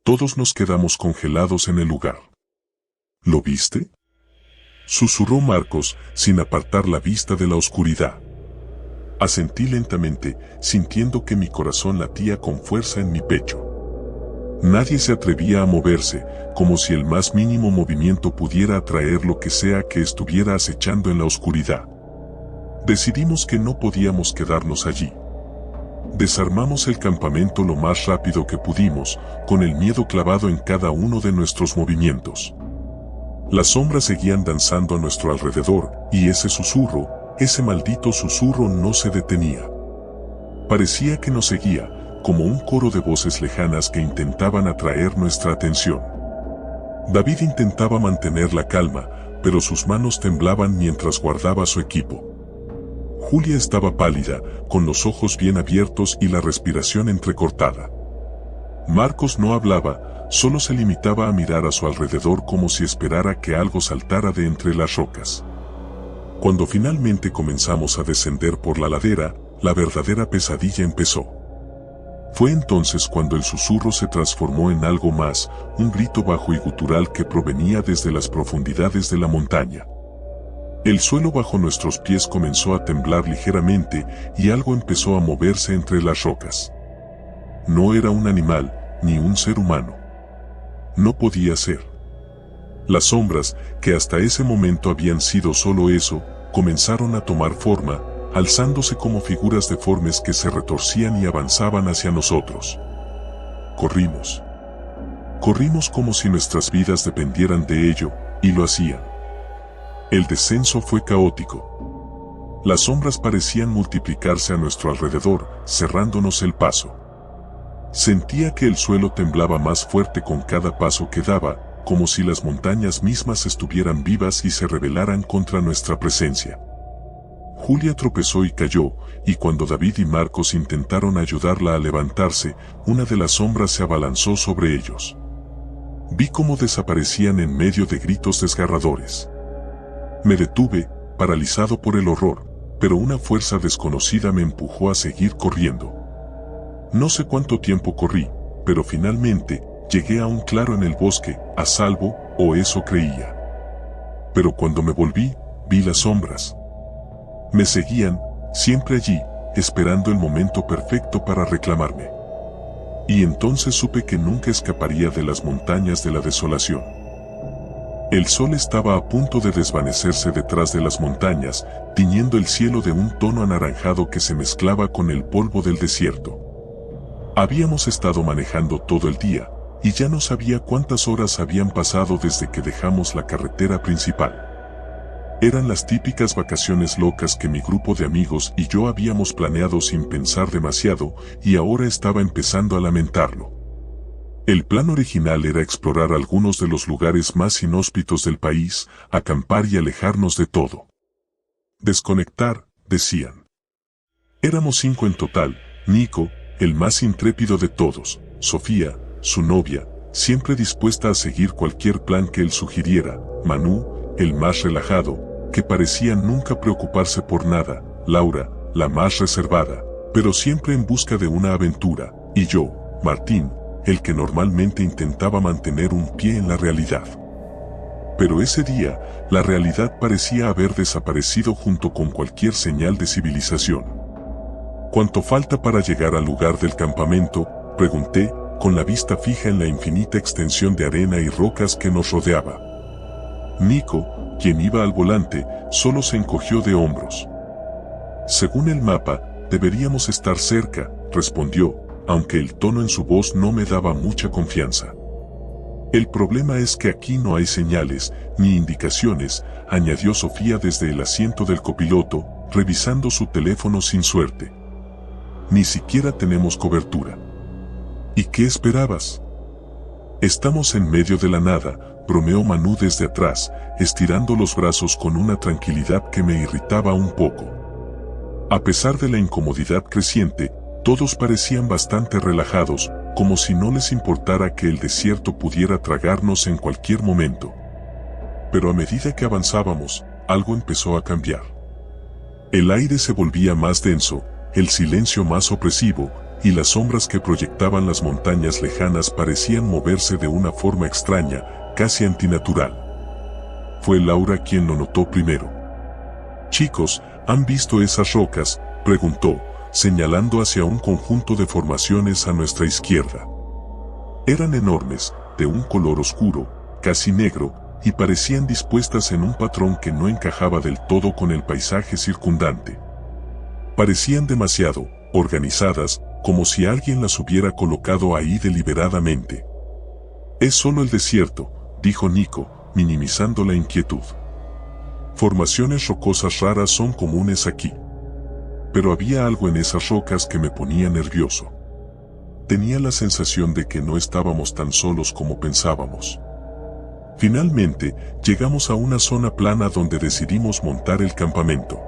Todos nos quedamos congelados en el lugar. ¿Lo viste?, susurró Marcos, sin apartar la vista de la oscuridad. Asentí lentamente, sintiendo que mi corazón latía con fuerza en mi pecho. Nadie se atrevía a moverse, como si el más mínimo movimiento pudiera atraer lo que sea que estuviera acechando en la oscuridad. Decidimos que no podíamos quedarnos allí. Desarmamos el campamento lo más rápido que pudimos, con el miedo clavado en cada uno de nuestros movimientos. Las sombras seguían danzando a nuestro alrededor, y ese susurro, ese maldito susurro no se detenía. Parecía que nos seguía, como un coro de voces lejanas que intentaban atraer nuestra atención. David intentaba mantener la calma, pero sus manos temblaban mientras guardaba su equipo. Julia estaba pálida, con los ojos bien abiertos y la respiración entrecortada. Marcos no hablaba, solo se limitaba a mirar a su alrededor como si esperara que algo saltara de entre las rocas. Cuando finalmente comenzamos a descender por la ladera, la verdadera pesadilla empezó. Fue entonces cuando el susurro se transformó en algo más, un grito bajo y gutural que provenía desde las profundidades de la montaña. El suelo bajo nuestros pies comenzó a temblar ligeramente y algo empezó a moverse entre las rocas. No era un animal, ni un ser humano. no podía ser. Las sombras, que hasta ese momento habían sido solo eso, comenzaron a tomar forma, alzándose como figuras deformes que se retorcían y avanzaban hacia nosotros. Corrimos. Corrimos como si nuestras vidas dependieran de ello, y lo hacían. El descenso fue caótico. Las sombras parecían multiplicarse a nuestro alrededor, cerrándonos el paso. Sentía que el suelo temblaba más fuerte con cada paso que daba, como si las montañas mismas estuvieran vivas y se rebelaran contra nuestra presencia. Julia tropezó y cayó, y cuando David y Marcos intentaron ayudarla a levantarse, una de las sombras se abalanzó sobre ellos. Vi cómo desaparecían en medio de gritos desgarradores. Me detuve, paralizado por el horror, pero una fuerza desconocida me empujó a seguir corriendo. No sé cuánto tiempo corrí, pero finalmente llegué a un claro en el bosque, a salvo, o eso creía. Pero cuando me volví, vi las sombras. Me seguían, siempre allí, esperando el momento perfecto para reclamarme. Y entonces supe que nunca escaparía de las montañas de la desolación. El sol estaba a punto de desvanecerse detrás de las montañas, tiñendo el cielo de un tono anaranjado que se mezclaba con el polvo del desierto. Habíamos estado manejando todo el día, y ya no sabía cuántas horas habían pasado desde que dejamos la carretera principal. Eran las típicas vacaciones locas que mi grupo de amigos y yo habíamos planeado sin pensar demasiado, y ahora estaba empezando a lamentarlo. El plan original era explorar algunos de los lugares más inhóspitos del país, acampar y alejarnos de todo. Desconectar, decían. Éramos 5 en total: Nico, el más intrépido de todos, Sofía, su novia, siempre dispuesta a seguir cualquier plan que él sugiriera, Manu, el más relajado, que parecía nunca preocuparse por nada, Laura, la más reservada, pero siempre en busca de una aventura, y yo, Martín, el que normalmente intentaba mantener un pie en la realidad. Pero ese día, la realidad parecía haber desaparecido junto con cualquier señal de civilización. ¿Cuánto falta para llegar al lugar del campamento?, pregunté, con la vista fija en la infinita extensión de arena y rocas que nos rodeaba. Nico, quien iba al volante, solo se encogió de hombros. Según el mapa, deberíamos estar cerca, respondió, aunque el tono en su voz no me daba mucha confianza. El problema es que aquí no hay señales, ni indicaciones, añadió Sofía desde el asiento del copiloto, revisando su teléfono sin suerte. Ni siquiera tenemos cobertura. ¿Y qué esperabas? Estamos en medio de la nada, bromeó Manu desde atrás, estirando los brazos con una tranquilidad que me irritaba un poco. A pesar de la incomodidad creciente, todos parecían bastante relajados, como si no les importara que el desierto pudiera tragarnos en cualquier momento. Pero a medida que avanzábamos, algo empezó a cambiar. El aire se volvía más denso, el silencio más opresivo, y las sombras que proyectaban las montañas lejanas parecían moverse de una forma extraña, casi antinatural. Fue Laura quien lo notó primero. «Chicos, ¿han visto esas rocas?», preguntó, señalando hacia un conjunto de formaciones a nuestra izquierda. Eran enormes, de un color oscuro, casi negro, y parecían dispuestas en un patrón que no encajaba del todo con el paisaje circundante. Parecían demasiado organizadas, como si alguien las hubiera colocado ahí deliberadamente. «Es solo el desierto», dijo Nico, minimizando la inquietud. «Formaciones rocosas raras son comunes aquí». Pero había algo en esas rocas que me ponía nervioso. Tenía la sensación de que no estábamos tan solos como pensábamos. Finalmente, llegamos a una zona plana donde decidimos montar el campamento.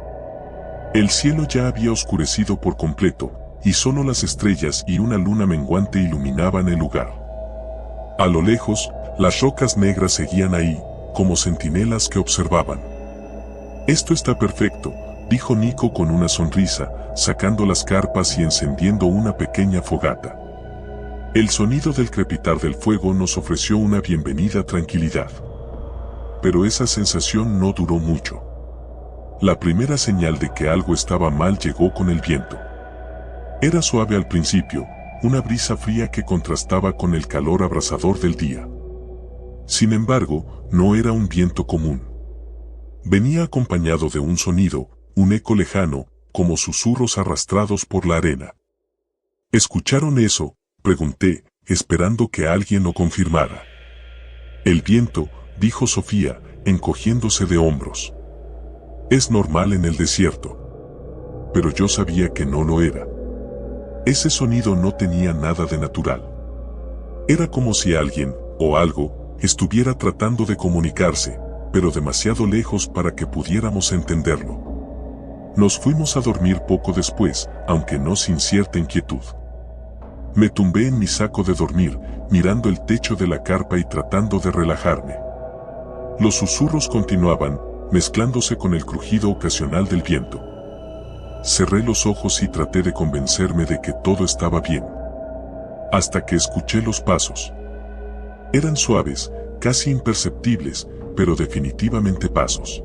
El cielo ya había oscurecido por completo, y solo las estrellas y una luna menguante iluminaban el lugar. A lo lejos, las rocas negras seguían ahí, como centinelas que observaban. «Esto está perfecto», dijo Nico con una sonrisa, sacando las carpas y encendiendo una pequeña fogata. El sonido del crepitar del fuego nos ofreció una bienvenida tranquilidad. Pero esa sensación no duró mucho. La primera señal de que algo estaba mal llegó con el viento. Era suave al principio, una brisa fría que contrastaba con el calor abrasador del día. Sin embargo, no era un viento común. Venía acompañado de un sonido, un eco lejano, como susurros arrastrados por la arena. ¿Escucharon eso?, pregunté, esperando que alguien lo confirmara. El viento, dijo Sofía, encogiéndose de hombros. Es normal en el desierto. Pero yo sabía que no lo era. Ese sonido no tenía nada de natural. Era como si alguien, o algo, estuviera tratando de comunicarse, pero demasiado lejos para que pudiéramos entenderlo. Nos fuimos a dormir poco después, aunque no sin cierta inquietud. Me tumbé en mi saco de dormir, mirando el techo de la carpa y tratando de relajarme. Los susurros continuaban, mezclándose con el crujido ocasional del viento. Cerré los ojos y traté de convencerme de que todo estaba bien. Hasta que escuché los pasos. Eran suaves, casi imperceptibles, pero definitivamente pasos.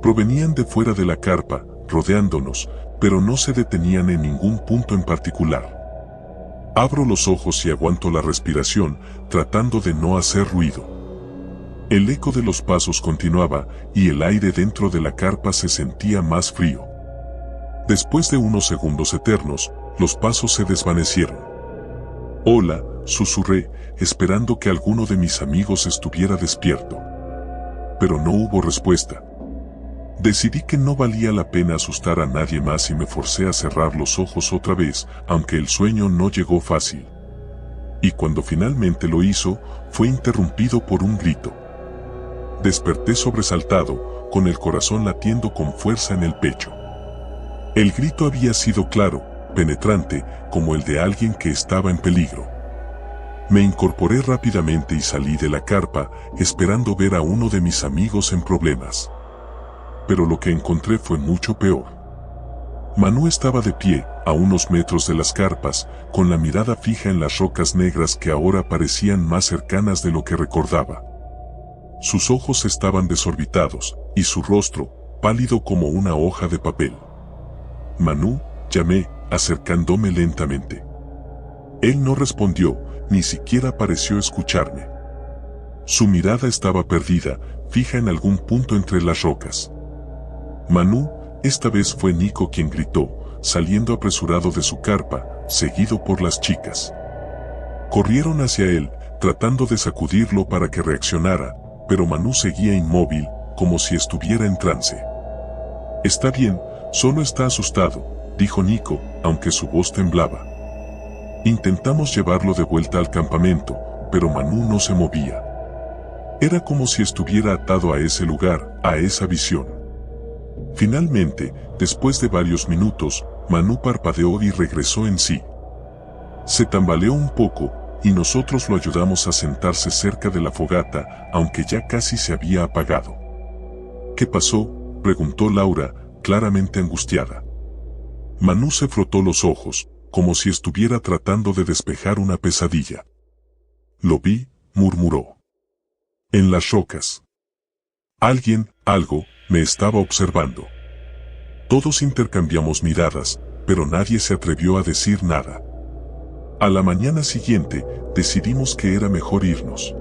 Provenían de fuera de la carpa, rodeándonos, pero no se detenían en ningún punto en particular. Abro los ojos y aguanto la respiración, tratando de no hacer ruido. El eco de los pasos continuaba, y el aire dentro de la carpa se sentía más frío. Después de unos segundos eternos, los pasos se desvanecieron. «Hola», susurré, esperando que alguno de mis amigos estuviera despierto. Pero no hubo respuesta. Decidí que no valía la pena asustar a nadie más y me forcé a cerrar los ojos otra vez, aunque el sueño no llegó fácil. Y cuando finalmente lo hizo, fue interrumpido por un grito. Desperté sobresaltado, con el corazón latiendo con fuerza en el pecho. El grito había sido claro, penetrante, como el de alguien que estaba en peligro. Me incorporé rápidamente y salí de la carpa, esperando ver a uno de mis amigos en problemas. Pero lo que encontré fue mucho peor. Manu estaba de pie, a unos metros de las carpas, con la mirada fija en las rocas negras que ahora parecían más cercanas de lo que recordaba. Sus ojos estaban desorbitados, y su rostro, pálido como una hoja de papel. «Manu», llamé, acercándome lentamente. Él no respondió, ni siquiera pareció escucharme. Su mirada estaba perdida, fija en algún punto entre las rocas. «Manu», esta vez fue Nico quien gritó, saliendo apresurado de su carpa, seguido por las chicas. Corrieron hacia él, tratando de sacudirlo para que reaccionara, pero Manu seguía inmóvil, como si estuviera en trance. «Está bien, solo está asustado», dijo Nico, aunque su voz temblaba. Intentamos llevarlo de vuelta al campamento, pero Manu no se movía. Era como si estuviera atado a ese lugar, a esa visión. Finalmente, después de varios minutos, Manu parpadeó y regresó en sí. Se tambaleó un poco, y nosotros lo ayudamos a sentarse cerca de la fogata, aunque ya casi se había apagado. «¿Qué pasó?», preguntó Laura, claramente angustiada. Manu se frotó los ojos, como si estuviera tratando de despejar una pesadilla. «Lo vi», murmuró. «En las rocas. Alguien, algo, me estaba observando». Todos intercambiamos miradas, pero nadie se atrevió a decir nada. A la mañana siguiente, decidimos que era mejor irnos.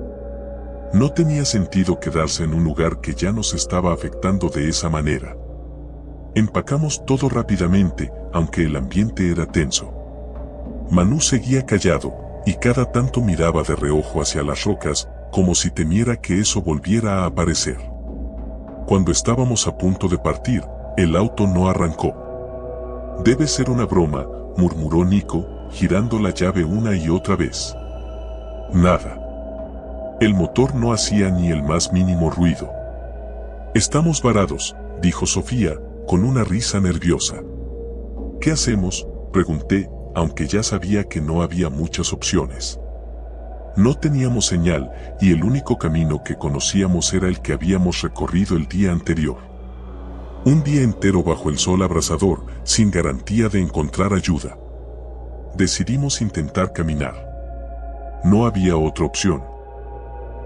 No tenía sentido quedarse en un lugar que ya nos estaba afectando de esa manera. Empacamos todo rápidamente, aunque el ambiente era tenso. Manu seguía callado, y cada tanto miraba de reojo hacia las rocas, como si temiera que eso volviera a aparecer. Cuando estábamos a punto de partir, el auto no arrancó. «Debe ser una broma», murmuró Nico, girando la llave una y otra vez. Nada. El motor no hacía ni el más mínimo ruido. «Estamos varados», dijo Sofía, con una risa nerviosa. «¿Qué hacemos?», pregunté, aunque ya sabía que no había muchas opciones. No teníamos señal, y el único camino que conocíamos era el que habíamos recorrido el día anterior. Un día entero bajo el sol abrasador, sin garantía de encontrar ayuda. Decidimos intentar caminar. No había otra opción.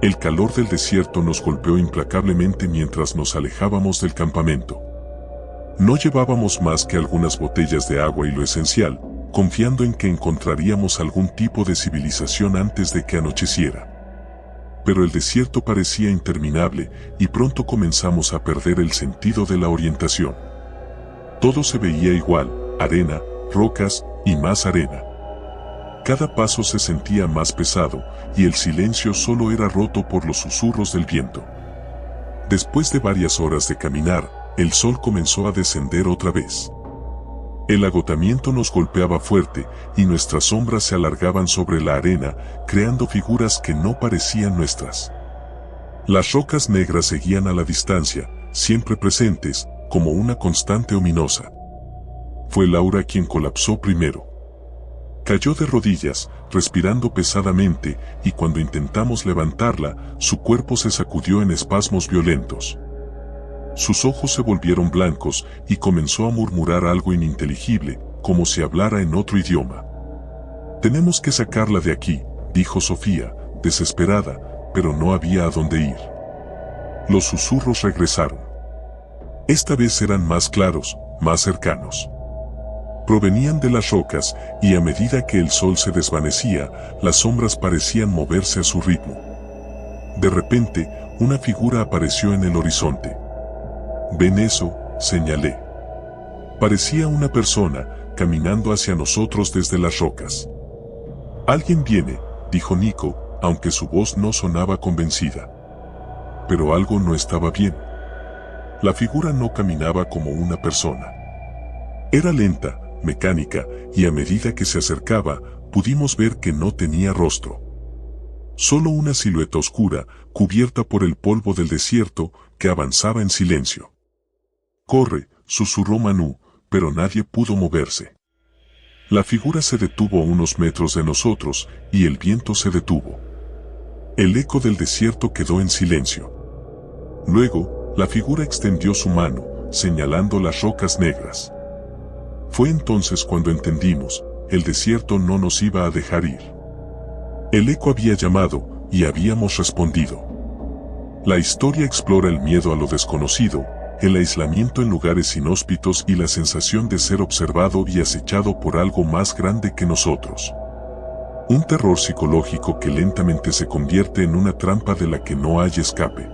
El calor del desierto nos golpeó implacablemente mientras nos alejábamos del campamento. No llevábamos más que algunas botellas de agua y lo esencial, confiando en que encontraríamos algún tipo de civilización antes de que anocheciera. pero el desierto parecía interminable y pronto comenzamos a perder el sentido de la orientación. Todo se veía igual, arena, rocas y más arena. Cada paso se sentía más pesado y el silencio solo era roto por los susurros del viento. Después de varias horas de caminar, el sol comenzó a descender otra vez. El agotamiento nos golpeaba fuerte y nuestras sombras se alargaban sobre la arena, creando figuras que no parecían nuestras. Las rocas negras seguían a la distancia, siempre presentes, como una constante ominosa. Fue Laura quien colapsó primero. Cayó de rodillas, respirando pesadamente, y cuando intentamos levantarla, su cuerpo se sacudió en espasmos violentos. Sus ojos se volvieron blancos y comenzó a murmurar algo ininteligible, como si hablara en otro idioma. «Tenemos que sacarla de aquí», dijo Sofía, desesperada, pero no había a dónde ir. Los susurros regresaron. Esta vez eran más claros, más cercanos. Provenían de las rocas, y a medida que el sol se desvanecía, las sombras parecían moverse a su ritmo. De repente, una figura apareció en el horizonte. «¿Ven eso?», señalé. Parecía una persona, caminando hacia nosotros desde las rocas. «Alguien viene», dijo Nico, aunque su voz no sonaba convencida. Pero algo no estaba bien. La figura no caminaba como una persona. Era lenta, mecánica, y a medida que se acercaba, pudimos ver que no tenía rostro. Solo una silueta oscura, cubierta por el polvo del desierto, que avanzaba en silencio. «Corre», susurró Manu, pero nadie pudo moverse. La figura se detuvo a unos metros de nosotros, y el viento se detuvo. El eco del desierto quedó en silencio. Luego, la figura extendió su mano, señalando las rocas negras. Fue entonces cuando entendimos, el desierto no nos iba a dejar ir. El eco había llamado, y habíamos respondido. La historia explora el miedo a lo desconocido, el aislamiento en lugares inhóspitos y la sensación de ser observado y acechado por algo más grande que nosotros. Un terror psicológico que lentamente se convierte en una trampa de la que no hay escape.